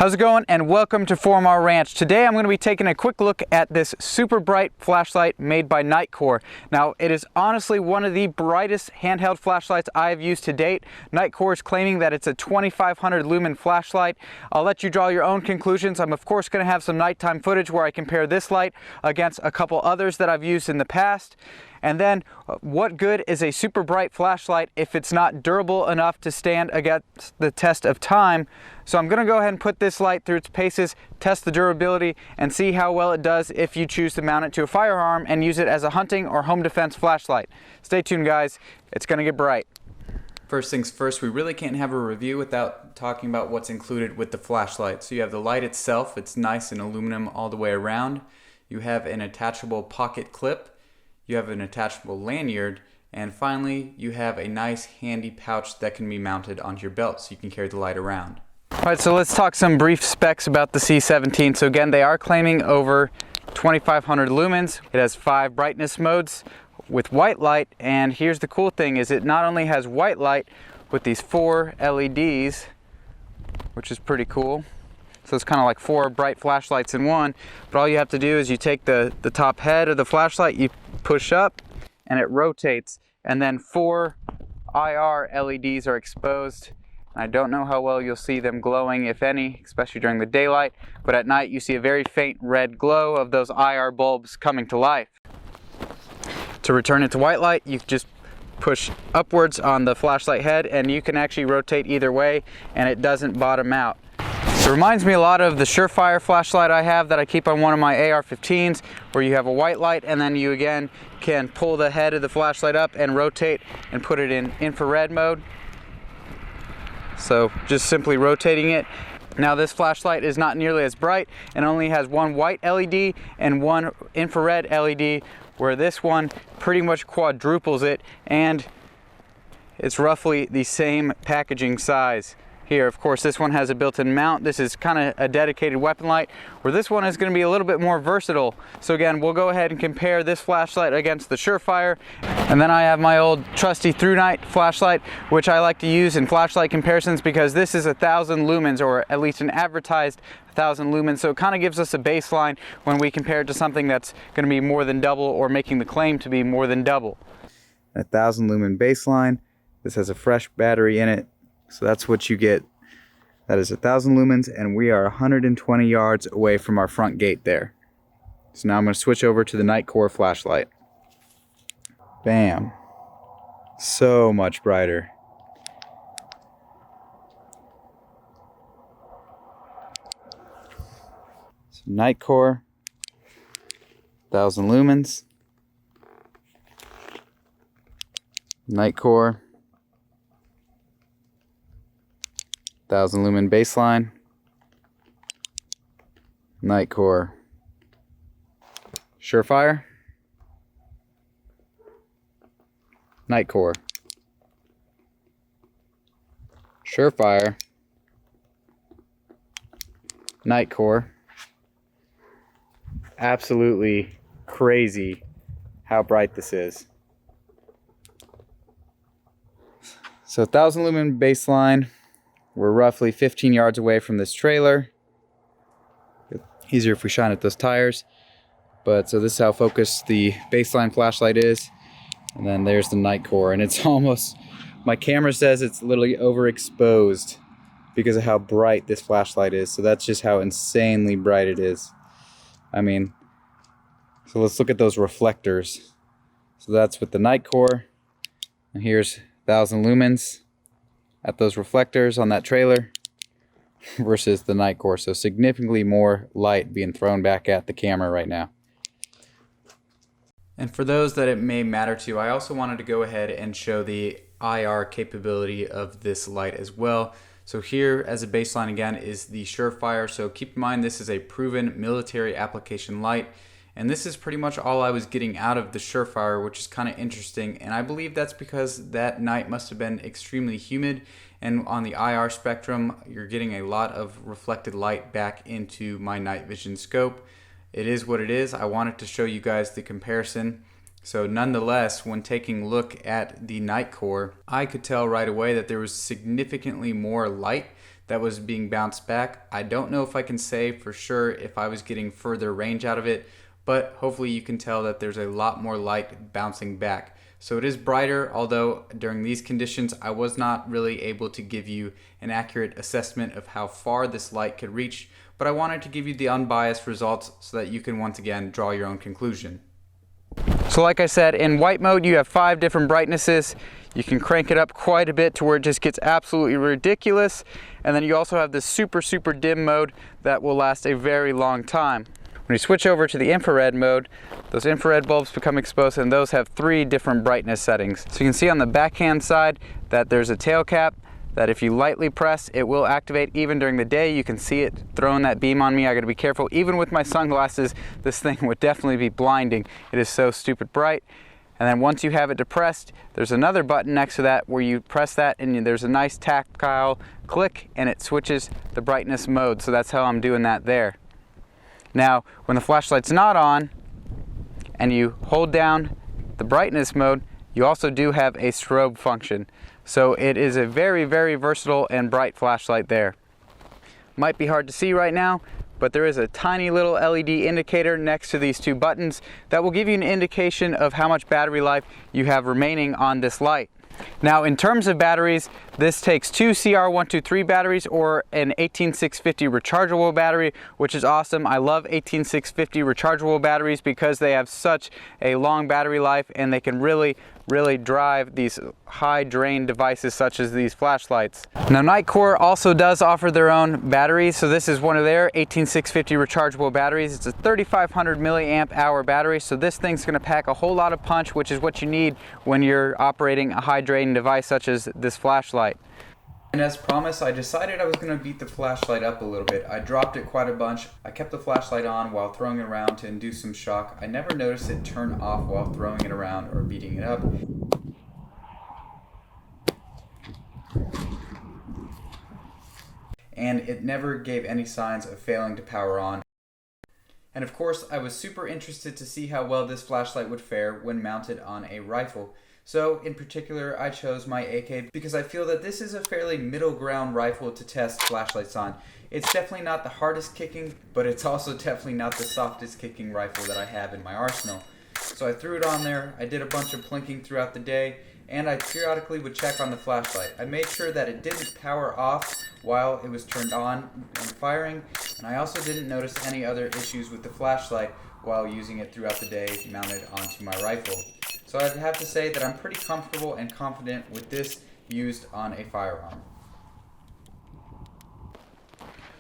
How's it going, and welcome to 4MR Ranch. Today I'm going to be taking a quick look at this super bright flashlight made by Nitecore. Now, it is honestly one of the brightest handheld flashlights I've used to date. Nitecore is claiming that it's a 2500 lumen flashlight. I'll let you draw your own conclusions. I'm of course going to have some nighttime footage where I compare this light against a couple others that I've used in the past. And then, what good is a super bright flashlight if it's not durable enough to stand against the test of time? So I'm going to go ahead and put this light through its paces, test the durability, and see how well it does if you choose to mount it to a firearm and use it as a hunting or home defense flashlight. Stay tuned, guys. It's going to get bright. First things first, we really can't have a review without talking about what's included with the flashlight. So you have the light itself. It's nice and aluminum all the way around. You have an attachable pocket clip. You have an attachable lanyard, and finally you have a nice handy pouch that can be mounted onto your belt so you can carry the light around. Alright, so let's talk some brief specs about the C17. So again, they are claiming over 2500 lumens. It has 5 brightness modes with white light, and here's the cool thing is it not only has white light with these 4 LEDs, which is pretty cool. So it's kind of like 4 bright flashlights in one, but all you have to do is you take the top head of the flashlight, you push up and it rotates, and then 4 IR LEDs are exposed. I don't know how well you'll see them glowing, if any, especially during the daylight, but at night you see a very faint red glow of those IR bulbs coming to life. To return it to white light, you just push upwards on the flashlight head and you can actually rotate either way and it doesn't bottom out. It reminds me a lot of the Surefire flashlight I have that I keep on one of my AR-15s, where you have a white light and then you again can pull the head of the flashlight up and rotate and put it in infrared mode. So just simply rotating it. Now this flashlight is not nearly as bright and only has 1 white LED and 1 infrared LED, where this one pretty much quadruples it, and it's roughly the same packaging size. Here, of course, this one has a built-in mount. This is kind of a dedicated weapon light, where this one is going to be a little bit more versatile. So again, we'll go ahead and compare this flashlight against the Surefire. And then I have my old trusty ThruNite flashlight, which I like to use in flashlight comparisons because this is 1000 lumens, or at least an advertised 1000 lumens. So it kind of gives us a baseline when we compare it to something that's going to be more than double, or making the claim to be more than double. 1000 lumen baseline. This has a fresh battery in it. So that's what you get. That is 1000 lumens, and we are 120 yards away from our front gate there. So now I'm going to switch over to the Nitecore flashlight. Bam. So much brighter. So Nitecore, 1000 lumens. Nitecore, 1000 lumen baseline. Nitecore. Surefire. Nitecore. Surefire. Nitecore. Absolutely crazy how bright this is. So 1000 lumen baseline. We're roughly 15 yards away from this trailer. Easier if we shine at those tires. But so this is how focused the baseline flashlight is. And then there's the Nitecore, and it's almost, my camera says it's literally overexposed because of how bright this flashlight is. So that's just how insanely bright it is. I mean, so let's look at those reflectors. So that's with the Nitecore. And here's 1000 lumens at those reflectors on that trailer versus the Nitecore. So significantly more light being thrown back at the camera right now. And for those that it may matter to, I also wanted to go ahead and show the IR capability of this light as well. So here as a baseline again is the Surefire. So keep in mind this is a proven military application light. And this is pretty much all I was getting out of the Surefire, which is kind of interesting. And I believe that's because that night must have been extremely humid. And on the IR spectrum, you're getting a lot of reflected light back into my night vision scope. It is what it is. I wanted to show you guys the comparison. So nonetheless, when taking a look at the Nitecore, I could tell right away that there was significantly more light that was being bounced back. I don't know if I can say for sure if I was getting further range out of it, but hopefully you can tell that there's a lot more light bouncing back. So it is brighter, although during these conditions I was not really able to give you an accurate assessment of how far this light could reach, but I wanted to give you the unbiased results so that you can once again draw your own conclusion. So like I said, in white mode you have 5 different brightnesses. You can crank it up quite a bit to where it just gets absolutely ridiculous, and then you also have this super dim mode that will last a very long time. When you switch over to the infrared mode, those infrared bulbs become exposed, and those have 3 different brightness settings. So you can see on the backhand side that there's a tail cap that if you lightly press, it will activate even during the day. You can see it throwing that beam on me. I gotta be careful. Even with my sunglasses, this thing would definitely be blinding. It is so stupid bright. And then once you have it depressed, there's another button next to that where you press that and there's a nice tactile click and it switches the brightness mode. So that's how I'm doing that there. Now, when the flashlight's not on and you hold down the brightness mode, you also do have a strobe function. So it is a very versatile and bright flashlight there. Might be hard to see right now, but there is a tiny little LED indicator next to these 2 buttons that will give you an indication of how much battery life you have remaining on this light. Now in terms of batteries, this takes 2 CR123 batteries or an 18650 rechargeable battery, which is awesome. I love 18650 rechargeable batteries because they have such a long battery life and they can really drive these high drain devices such as these flashlights. Now Nitecore also does offer their own batteries, so this is one of their 18650 rechargeable batteries. It's a 3500 milliamp hour battery, so this thing's going to pack a whole lot of punch, which is what you need when you're operating a high drain device such as this flashlight. And as promised, I decided I was going to beat the flashlight up a little bit. I dropped it quite a bunch. I kept the flashlight on while throwing it around to induce some shock. I never noticed it turn off while throwing it around or beating it up. And it never gave any signs of failing to power on. And of course, I was super interested to see how well this flashlight would fare when mounted on a rifle. So in particular, I chose my AK because I feel that this is a fairly middle ground rifle to test flashlights on. It's definitely not the hardest kicking, but it's also definitely not the softest kicking rifle that I have in my arsenal. So I threw it on there, I did a bunch of plinking throughout the day, and I periodically would check on the flashlight. I made sure that it didn't power off while it was turned on and firing, and I also didn't notice any other issues with the flashlight while using it throughout the day mounted onto my rifle. So I'd have to say that I'm pretty comfortable and confident with this used on a firearm.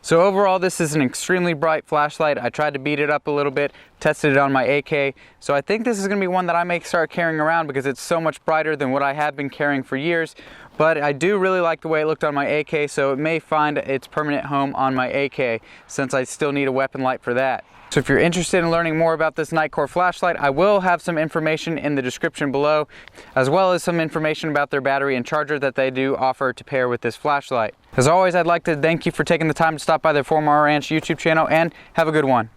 So overall, this is an extremely bright flashlight. I tried to beat it up a little bit, tested it on my AK. So I think this is going to be one that I may start carrying around because it's so much brighter than what I have been carrying for years. But I do really like the way it looked on my AK, so it may find its permanent home on my AK since I still need a weapon light for that. So if you're interested in learning more about this Nitecore flashlight, I will have some information in the description below, as well as some information about their battery and charger that they do offer to pair with this flashlight. As always, I'd like to thank you for taking the time to stop by the 4 Mile Ranch YouTube channel, and have a good one.